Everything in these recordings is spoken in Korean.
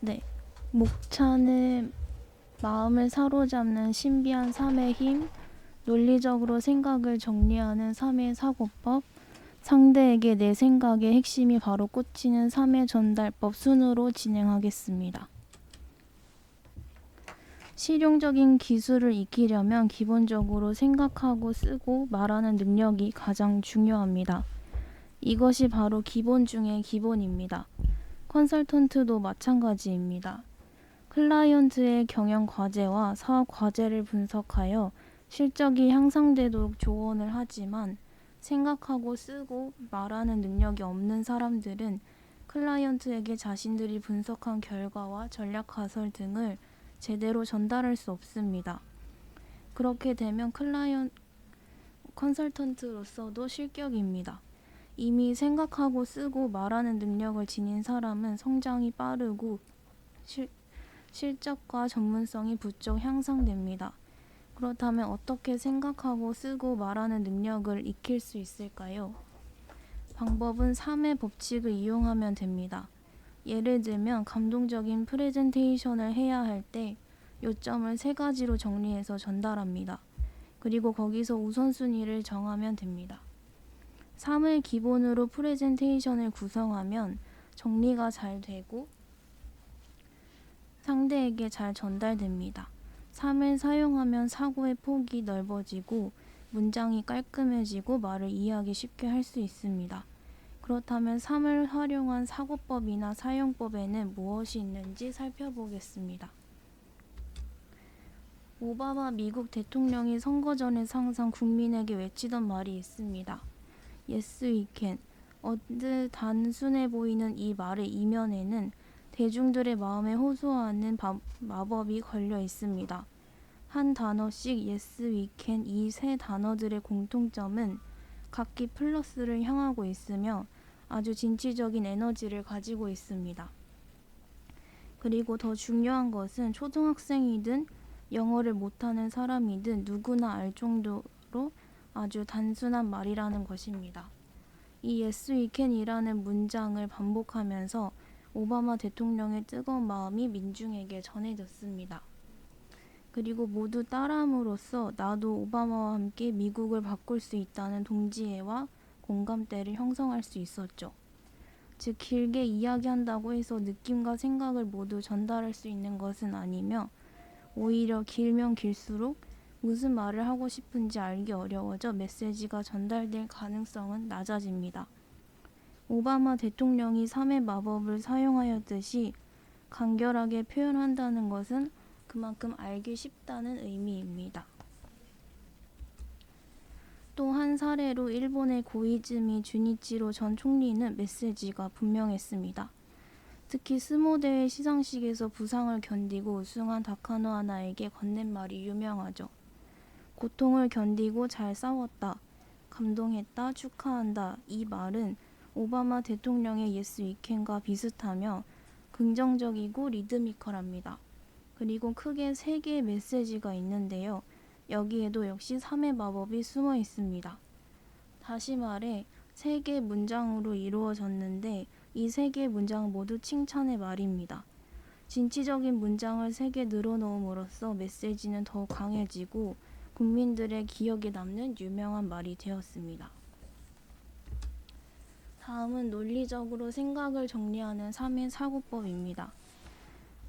네. 목차는 마음을 사로잡는 신비한 삶의 힘, 논리적으로 생각을 정리하는 삶의 사고법, 상대에게 내 생각의 핵심이 바로 꽂히는 삶의 전달법 순으로 진행하겠습니다. 실용적인 기술을 익히려면 기본적으로 생각하고 쓰고 말하는 능력이 가장 중요합니다. 이것이 바로 기본 중의 기본입니다. 컨설턴트도 마찬가지입니다. 클라이언트의 경영 과제와 사업 과제를 분석하여 실적이 향상되도록 조언을 하지만 생각하고 쓰고 말하는 능력이 없는 사람들은 클라이언트에게 자신들이 분석한 결과와 전략 가설 등을 제대로 전달할 수 없습니다. 그렇게 되면 컨설턴트로서도 실격입니다. 이미 생각하고 쓰고 말하는 능력을 지닌 사람은 성장이 빠르고 실적과 전문성이 부쩍 향상됩니다. 그렇다면 어떻게 생각하고 쓰고 말하는 능력을 익힐 수 있을까요? 방법은 3의 법칙을 이용하면 됩니다. 예를 들면 감동적인 프레젠테이션을 해야 할 때 요점을 3가지로 정리해서 전달합니다. 그리고 거기서 우선순위를 정하면 됩니다. 3을 기본으로 프레젠테이션을 구성하면 정리가 잘 되고 상대에게 잘 전달됩니다. 3을 사용하면 사고의 폭이 넓어지고 문장이 깔끔해지고 말을 이해하기 쉽게 할 수 있습니다. 그렇다면 3을 활용한 사고법이나 사용법에는 무엇이 있는지 살펴보겠습니다. 오바마 미국 대통령이 선거 전에 항상 국민에게 외치던 말이 있습니다. Yes, we can. 언뜻 단순해 보이는 이 말의 이면에는 대중들의 마음에 호소하는 마법이 걸려 있습니다. 한 단어씩 Yes, we can 이 3단어들의 공통점은 각기 플러스를 향하고 있으며 아주 진취적인 에너지를 가지고 있습니다. 그리고 더 중요한 것은 초등학생이든 영어를 못하는 사람이든 누구나 알 정도로 아주 단순한 말이라는 것입니다. 이 Yes, we can 이라는 문장을 반복하면서 오바마 대통령의 뜨거운 마음이 민중에게 전해졌습니다. 그리고 모두 따라함으로써 나도 오바마와 함께 미국을 바꿀 수 있다는 동지애와 공감대를 형성할 수 있었죠. 즉 길게 이야기한다고 해서 느낌과 생각을 모두 전달할 수 있는 것은 아니며 오히려 길면 길수록 무슨 말을 하고 싶은지 알기 어려워져 메시지가 전달될 가능성은 낮아집니다. 오바마 대통령이 3의 마법을 사용하였듯이 간결하게 표현한다는 것은 그만큼 알기 쉽다는 의미입니다. 또 한 사례로 일본의 고이즈미 주니치로 전 총리는 메시지가 분명했습니다. 특히 스모대회 시상식에서 부상을 견디고 우승한 다카노 하나에게 건넨 말이 유명하죠. 고통을 견디고 잘 싸웠다. 감동했다. 축하한다. 이 말은 오바마 대통령의 Yes, we can과 비슷하며 긍정적이고 리드미컬합니다. 그리고 크게 3개의 메시지가 있는데요. 여기에도 역시 3의 마법이 숨어 있습니다. 다시 말해 3개의 문장으로 이루어졌는데 이 3개의 문장은 모두 칭찬의 말입니다. 진취적인 문장을 3개 늘어놓음으로써 메시지는 더욱 강해지고 국민들의 기억에 남는 유명한 말이 되었습니다. 다음은 논리적으로 생각을 정리하는 3의 사고법입니다.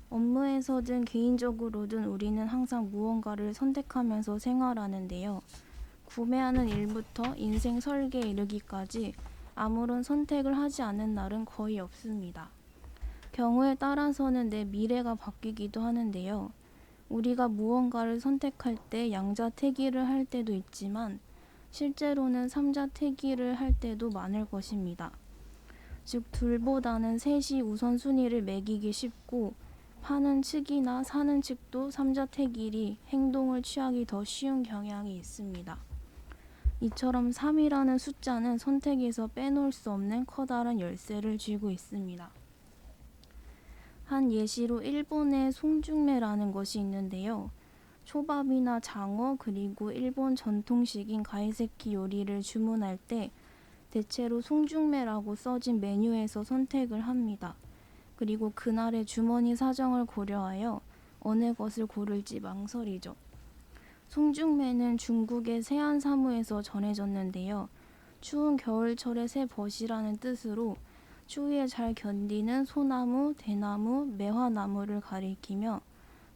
업무에서든 개인적으로든 우리는 항상 무언가를 선택하면서 생활하는데요. 구매하는 일부터 인생 설계에 이르기까지 아무런 선택을 하지 않는 날은 거의 없습니다. 경우에 따라서는 내 미래가 바뀌기도 하는데요. 우리가 무언가를 선택할 때 양자택일을 할 때도 있지만 실제로는 삼자택일을 할 때도 많을 것입니다. 즉 둘보다는 셋이 우선순위를 매기기 쉽고 파는 측이나 사는 측도 삼자택일이 행동을 취하기 더 쉬운 경향이 있습니다. 이처럼 3이라는 숫자는 선택에서 빼놓을 수 없는 커다란 열쇠를 쥐고 있습니다. 한 예시로 일본의 송중매라는 것이 있는데요. 초밥이나 장어 그리고 일본 전통식인 가이세키 요리를 주문할 때 대체로 송중매라고 써진 메뉴에서 선택을 합니다. 그리고 그날의 주머니 사정을 고려하여 어느 것을 고를지 망설이죠. 송중매는 중국의 세안 사무에서 전해졌는데요. 추운 겨울철의 새 벗이라는 뜻으로 추위에 잘 견디는 소나무, 대나무, 매화나무를 가리키며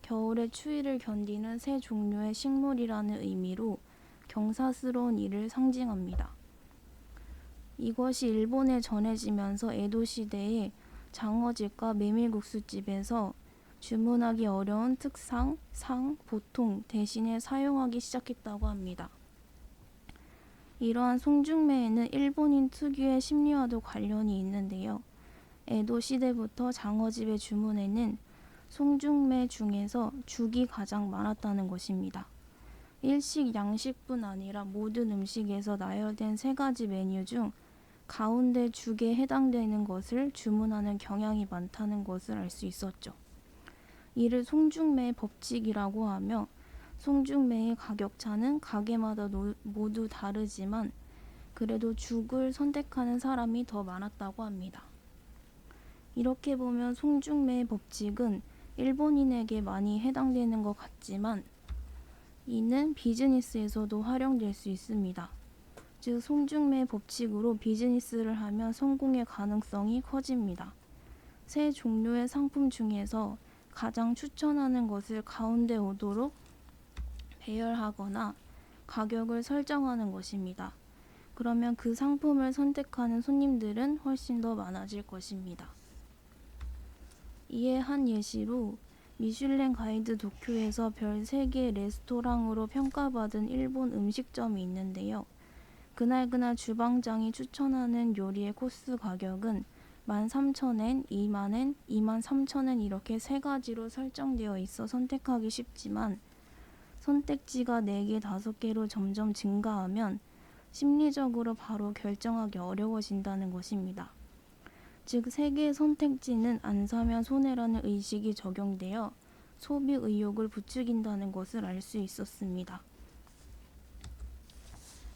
겨울의 추위를 견디는 새 종류의 식물이라는 의미로 경사스러운 일을 상징합니다. 이것이 일본에 전해지면서 에도 시대에 장어집과 메밀국수집에서 주문하기 어려운 특상, 상, 보통 대신에 사용하기 시작했다고 합니다. 이러한 송중매에는 일본인 특유의 심리와도 관련이 있는데요. 에도 시대부터 장어집의 주문에는 송중매 중에서 죽이 가장 많았다는 것입니다. 일식, 양식뿐 아니라 모든 음식에서 나열된 3가지 메뉴 중 가운데 죽에 해당되는 것을 주문하는 경향이 많다는 것을 알 수 있었죠. 이를 송중매 법칙이라고 하며 송중매의 가격차는 가게마다 모두 다르지만 그래도 죽을 선택하는 사람이 더 많았다고 합니다. 이렇게 보면 송중매의 법칙은 일본인에게 많이 해당되는 것 같지만 이는 비즈니스에서도 활용될 수 있습니다. 즉 송중매 법칙으로 비즈니스를 하면 성공의 가능성이 커집니다. 세 종류의 상품 중에서 가장 추천하는 것을 가운데 오도록 배열하거나 가격을 설정하는 것입니다. 그러면 그 상품을 선택하는 손님들은 훨씬 더 많아질 것입니다. 이에 한 예시로 미슐랭 가이드 도쿄에서 별 3개 레스토랑으로 평가받은 일본 음식점이 있는데요. 그날 주방장이 추천하는 요리의 코스 가격은 13,000엔, 20,000엔, 23,000엔 이렇게 3가지로 설정되어 있어 선택하기 쉽지만 선택지가 4개, 5개로 점점 증가하면 심리적으로 바로 결정하기 어려워진다는 것입니다. 즉 3개의 선택지는 안 사면 손해라는 의식이 적용되어 소비 의욕을 부추긴다는 것을 알 수 있었습니다.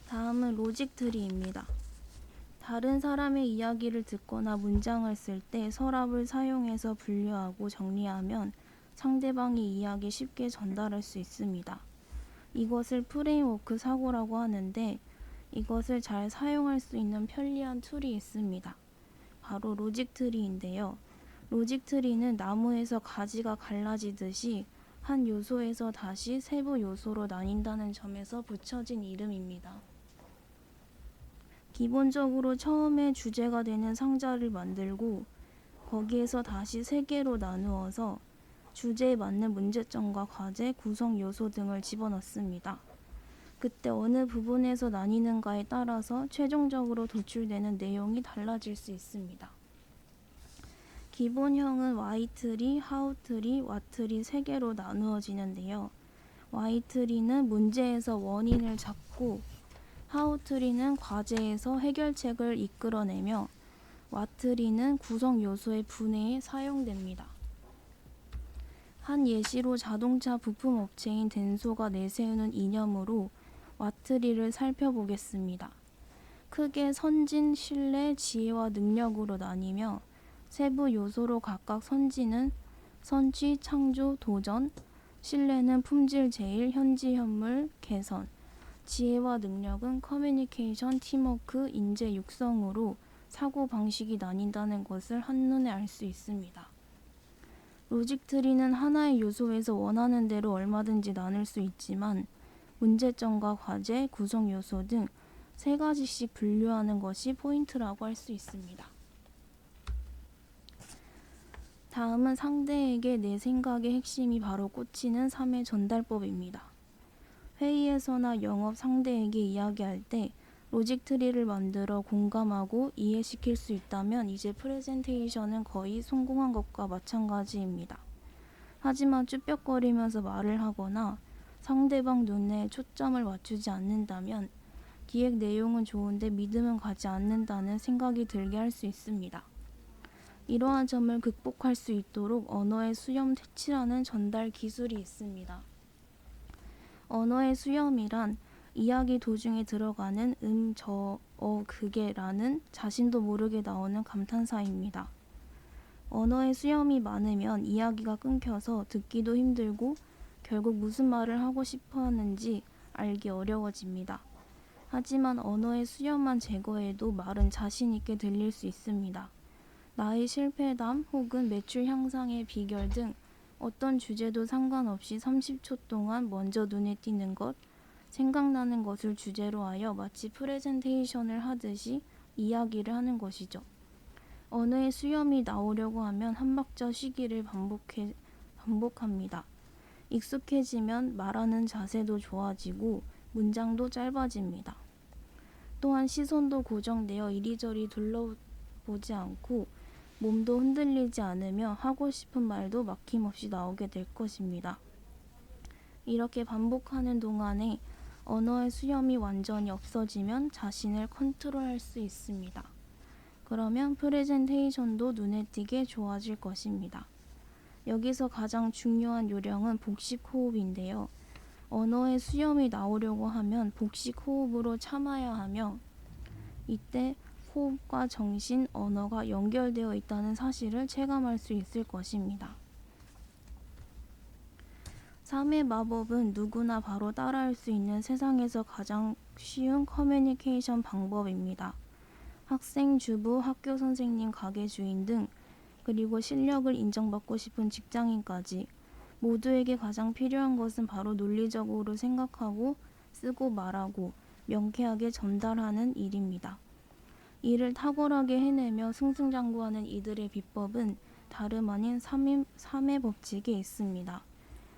다음은 로직 트리입니다. 다른 사람의 이야기를 듣거나 문장을 쓸 때 서랍을 사용해서 분류하고 정리하면 상대방의 이야기 쉽게 전달할 수 있습니다. 이것을 프레임워크 사고라고 하는데 이것을 잘 사용할 수 있는 편리한 툴이 있습니다. 바로 로직 트리인데요. 로직 트리는 나무에서 가지가 갈라지듯이 한 요소에서 다시 세부 요소로 나뉜다는 점에서 붙여진 이름입니다. 기본적으로 처음에 주제가 되는 상자를 만들고 거기에서 다시 3개로 나누어서 주제에 맞는 문제점과 과제, 구성 요소 등을 집어넣습니다. 그때 어느 부분에서 나뉘는가에 따라서 최종적으로 도출되는 내용이 달라질 수 있습니다. 기본형은 Y트리, 하우트리, 왓트리 3개로 나누어지는데요. Y트리는 문제에서 원인을 잡고 하우트리는 과제에서 해결책을 이끌어내며 왓트리는 구성 요소의 분해에 사용됩니다. 한 예시로 자동차 부품 업체인 덴소가 내세우는 이념으로 왓트리를 살펴보겠습니다. 크게 선진, 신뢰, 지혜와 능력으로 나뉘며 세부 요소로 각각 선진은 선취, 창조, 도전, 신뢰는 품질 제일, 현지 현물, 개선, 지혜와 능력은 커뮤니케이션, 팀워크, 인재 육성으로 사고방식이 나뉜다는 것을 한눈에 알 수 있습니다. 로직 트리는 하나의 요소에서 원하는 대로 얼마든지 나눌 수 있지만 문제점과 과제, 구성 요소 등 3가지씩 분류하는 것이 포인트라고 할 수 있습니다. 다음은 상대에게 내 생각의 핵심이 바로 꽂히는 3의 전달법입니다. 회의에서나 영업 상대에게 이야기할 때 로직 트리를 만들어 공감하고 이해시킬 수 있다면 이제 프레젠테이션은 거의 성공한 것과 마찬가지입니다. 하지만 쭈뼛거리면서 말을 하거나 상대방 눈에 초점을 맞추지 않는다면 기획 내용은 좋은데 믿음은 가지 않는다는 생각이 들게 할 수 있습니다. 이러한 점을 극복할 수 있도록 언어의 수염 퇴치라는 전달 기술이 있습니다. 언어의 수염이란 이야기 도중에 들어가는 저, 그게라는 자신도 모르게 나오는 감탄사입니다. 언어의 수염이 많으면 이야기가 끊겨서 듣기도 힘들고 결국 무슨 말을 하고 싶어 하는지 알기 어려워집니다. 하지만 언어의 수염만 제거해도 말은 자신 있게 들릴 수 있습니다. 나의 실패담 혹은 매출 향상의 비결 등 어떤 주제도 상관없이 30초 동안 먼저 눈에 띄는 것, 생각나는 것을 주제로 하여 마치 프레젠테이션을 하듯이 이야기를 하는 것이죠. 언어의 수염이 나오려고 하면 한 박자 쉬기를 반복합니다. 익숙해지면 말하는 자세도 좋아지고 문장도 짧아집니다. 또한 시선도 고정되어 이리저리 둘러보지 않고 몸도 흔들리지 않으며 하고 싶은 말도 막힘없이 나오게 될 것입니다. 이렇게 반복하는 동안에 언어의 수염이 완전히 없어지면 자신을 컨트롤할 수 있습니다. 그러면 프레젠테이션도 눈에 띄게 좋아질 것입니다. 여기서 가장 중요한 요령은 복식 호흡인데요. 언어의 수염이 나오려고 하면 복식 호흡으로 참아야 하며 이때 호흡과 정신, 언어가 연결되어 있다는 사실을 체감할 수 있을 것입니다. 3의 마법은 누구나 바로 따라할 수 있는 세상에서 가장 쉬운 커뮤니케이션 방법입니다. 학생, 주부, 학교 선생님, 가게 주인 등 그리고 실력을 인정받고 싶은 직장인까지 모두에게 가장 필요한 것은 바로 논리적으로 생각하고 쓰고 말하고 명쾌하게 전달하는 일입니다. 이를 탁월하게 해내며 승승장구하는 이들의 비법은 다름 아닌 3의 법칙에 있습니다.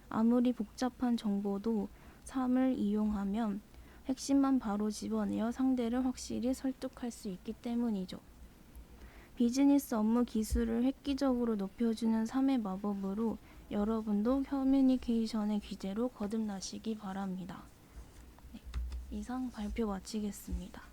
아무리 복잡한 정보도 3을 이용하면 핵심만 바로 집어내어 상대를 확실히 설득할 수 있기 때문이죠. 비즈니스 업무 기술을 획기적으로 높여주는 3의 마법으로 여러분도 커뮤니케이션의 귀재로 거듭나시기 바랍니다. 네, 이상 발표 마치겠습니다.